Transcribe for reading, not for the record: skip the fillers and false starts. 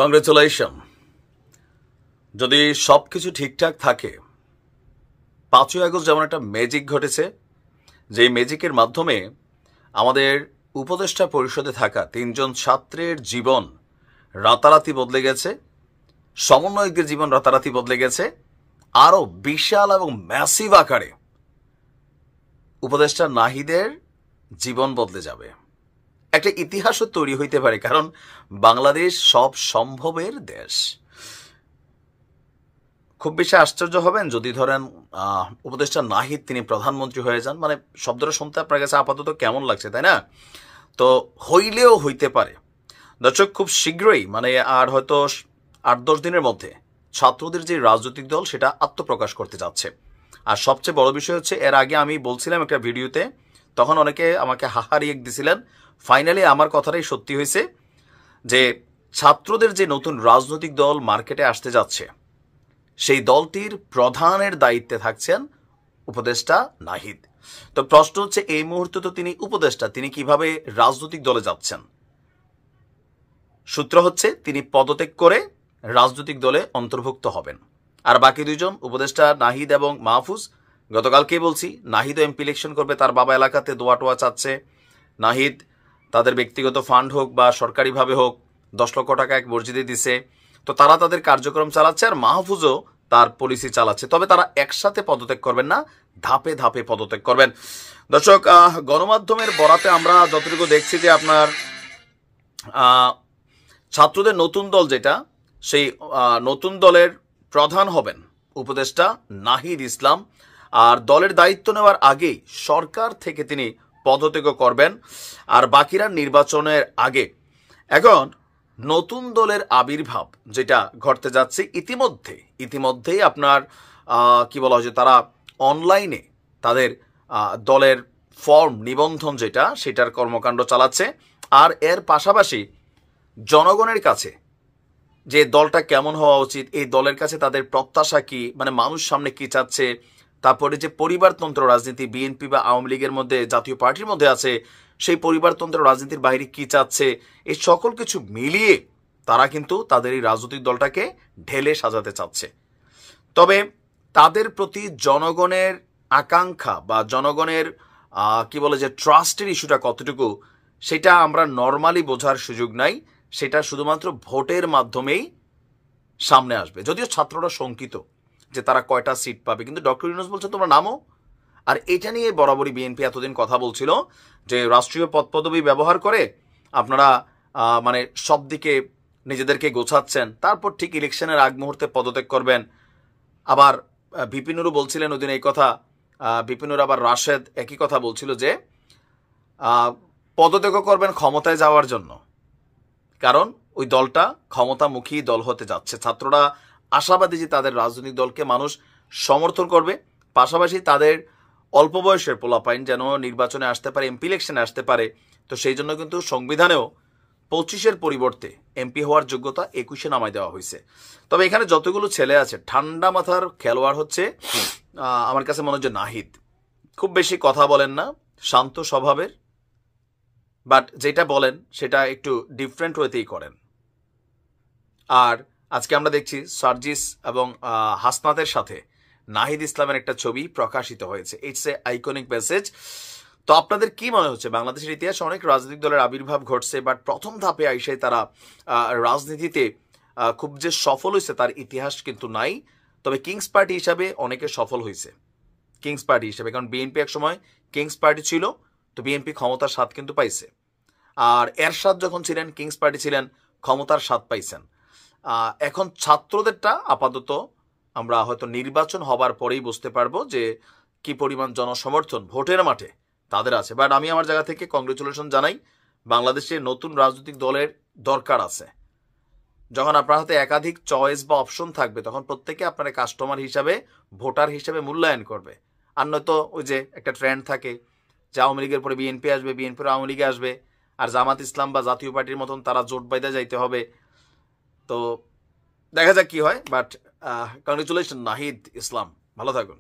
Congratulation. যদি সব কিছু ঠিকঠাক থাকে, 5ই আগস্ট যেমন একটা ম্যাজিক ঘটেছে, যে ম্যাজিকের মাধ্যমে আমাদের উপদেষ্টা পরিষদে থাকা 3জন ছাত্রের জীবন রাতারাতি বদলে গেছে, সমন্বয়কদের জীবন রাতারাতি বদলে গেছে, আরও বিশাল এবং ম্যাসিভ আকারে উপদেষ্টা নাহিদের জীবন বদলে যাবে। একটা ইতিহাসও তৈরি হইতে পারে, কারণ বাংলাদেশ সব সম্ভবের দেশ। খুব বেশি আশ্চর্য হবেন যদি ধরেন উপদেষ্টা নাহিদ তিনি প্রধানমন্ত্রী হয়ে যান। মানে শব্দটা শুনতে আপনার কাছে আপাতত কেমন লাগছে, তাই না? তো হইলেও হইতে পারে। দর্শক, খুব শীঘ্রই, মানে আর হয়তো 8-10 দিনের মধ্যে ছাত্রদের যে রাজনৈতিক দল সেটা আত্মপ্রকাশ করতে যাচ্ছে। আর সবচেয়ে বড় বিষয় হচ্ছে, এর আগে আমি বলছিলাম একটা ভিডিওতে, তখন অনেকে আমাকে হাহারিয়ে দিছিলেন। ফাইনালি আমার কথাটাই সত্যি হয়েছে যে ছাত্রদের যে নতুন রাজনৈতিক দল মার্কেটে আসতে যাচ্ছে, সেই দলটির প্রধানের দায়িত্বে থাকছেন উপদেষ্টা নাহিদ। তো প্রশ্ন হচ্ছে, এই মুহূর্তে তো তিনি উপদেষ্টা, তিনি কিভাবে রাজনৈতিক দলে যাচ্ছেন? সূত্র হচ্ছে তিনি পদত্যাগ করে রাজনৈতিক দলে অন্তর্ভুক্ত হবেন। আর বাকি দুইজন উপদেষ্টা নাহিদ এবং মাহফুজ, গতকালকেই বলছি, নাহিদ এমপি ইলেকশন করবে, তার বাবা এলাকাতে দোয়া টোয়া চাচ্ছে। নাহিদ তাদের ব্যক্তিগত ফান্ড হোক বা সরকারিভাবে হোক 10 লক্ষ টাকা এক মসজিদে দিছে। তো তারা তাদের কার্যক্রম চালাচ্ছে, আর মাহফুজও তার পলিসি চালাচ্ছে। তবে তারা একসাথে পদত্যাগ করবেন না, ধাপে ধাপে পদত্যাগ করবেন। দর্শক, গণমাধ্যমের বরাতে আমরা যতটুকু দেখছি যে আপনার ছাত্রদের নতুন দল যেটা, সেই নতুন দলের প্রধান হবেন উপদেষ্টা নাহিদ ইসলাম। আর দলের দায়িত্ব নেওয়ার আগেই সরকার থেকে তিনি পদত্যাগ করবেন, আর বাকিরা নির্বাচনের আগে। এখন নতুন দলের আবির্ভাব যেটা ঘটতে যাচ্ছে, ইতিমধ্যেই আপনার কি বলা হয় যে তারা অনলাইনে তাদের দলের ফর্ম নিবন্ধন যেটা, সেটার কর্মকাণ্ড চালাচ্ছে। আর এর পাশাপাশি জনগণের কাছে যে দলটা কেমন হওয়া উচিত, এই দলের কাছে তাদের প্রত্যাশা কি, মানে মানুষ সামনে কি চাচ্ছে, তারপরে যে পরিবারতন্ত্র রাজনীতি বিএনপি বা আওয়ামী লীগের মধ্যে, জাতীয় পার্টির মধ্যে আছে, সেই পরিবারতন্ত্র রাজনীতির বাইরে কি চাচ্ছে, এই সকল কিছু মিলিয়ে তারা কিন্তু তাদের এই রাজনৈতিক দলটাকে ঢেলে সাজাতে চাচ্ছে। তবে তাদের প্রতি জনগণের আকাঙ্ক্ষা বা জনগণের কি বলে যে ট্রাস্টের ইস্যুটা কতটুকু, সেটা আমরা নর্মালি বোঝার সুযোগ নাই। সেটা শুধুমাত্র ভোটের মাধ্যমেই সামনে আসবে। যদিও ছাত্ররা শঙ্কিত যে তারা কয়টা সিট পাবে, কিন্তু ডক্টর ইউনূস বলছে তোমরা নামো। আর এটা নিয়ে বরাবরই বিএনপি এতদিন কথা বলছিল যে রাষ্ট্রীয় পদপদবি ব্যবহার করে আপনারা মানে সব দিকে নিজেদেরকে গোছাচ্ছেন, তারপর ঠিক ইলেকশনের আগ মুহূর্তে পদত্যাগ করবেন। আবার বিপিনুরও বলছিলেন ওদিন এই কথা, বিপিনুর আবার রাশেদ একই কথা বলছিল যে পদত্যাগ করবেন ক্ষমতায় যাওয়ার জন্য, কারণ ওই দলটা ক্ষমতামুখী দল হতে যাচ্ছে। ছাত্ররা আশাবাদী যে তাদের রাজনৈতিক দলকে মানুষ সমর্থন করবে, পাশাপাশি তাদের অল্প বয়সের পোলাপাইন যেন নির্বাচনে আসতে পারে, এমপি ইলেকশনে আসতে পারে। তো সেই জন্য কিন্তু সংবিধানেও 25-এর পরিবর্তে এমপি হওয়ার যোগ্যতা 21-এ নামায় দেওয়া হয়েছে। তবে এখানে যতগুলো ছেলে আছে, ঠান্ডা মাথার খেলোয়াড় হচ্ছে আমার কাছে মনে হচ্ছে নাহিদ। খুব বেশি কথা বলেন না, শান্ত স্বভাবের, বাট যেটা বলেন সেটা একটু ডিফারেন্ট ওয়েতেই করেন। আর আজকে আমরা দেখছি সার্জিস এবং হাসনাতের সাথে নাহিদ ইসলামের একটা ছবি প্রকাশিত হয়েছে। It's a iconic message. তো আপনাদের কি মনে হচ্ছে? বাংলাদেশের ইতিহাসে অনেক রাজনৈতিক দলের আবির্ভাব ঘটছে, বাট প্রথম ধাপে আইসে তারা রাজনীতিতে খুব যে সফল হয়েছে তার ইতিহাস কিন্তু নাই। তবে কিংস পার্টি হিসাবে অনেকে সফল হয়েছে, কিংস পার্টি হিসাবে, কারণ বিএনপি এক সময় কিংস পার্টি ছিল, তো বিএনপি ক্ষমতার স্বাদ কিন্তু পাইছে। আর এরশাদ যখন ছিলেন কিংস পার্টি ছিলেন, ক্ষমতার স্বাদ পাইছেন। এখন ছাত্রদেরটা আপাতত আমরা হয়তো নির্বাচন হবার পরেই বুঝতে পারবো যে কি পরিমাণ জনসমর্থন ভোটের মাঠে তাদের আছে। বাট আমি আমার জায়গা থেকে কংগ্রেচুলেশন জানাই, বাংলাদেশে নতুন রাজনৈতিক দলের দরকার আছে। যখন আপনার হাতে একাধিক চয়েস বা অপশন থাকবে, তখন প্রত্যেকে আপনার কাস্টমার হিসাবে, ভোটার হিসাবে মূল্যায়ন করবে। আর নয়তো ওই যে একটা ট্রেন্ড থাকে যে আওয়ামী লীগের পরে বিএনপি আসবে, বিএনপির আওয়ামী লীগে আসবে, আর জামাত ইসলাম বা জাতীয় পার্টির মতন তারা জোট বাইদা যাইতে হবে। তো দেখা যাক কি হয়। বাট কংগ্রেচুলেশন নাহিদ ইসলাম, ভালো থাকুন।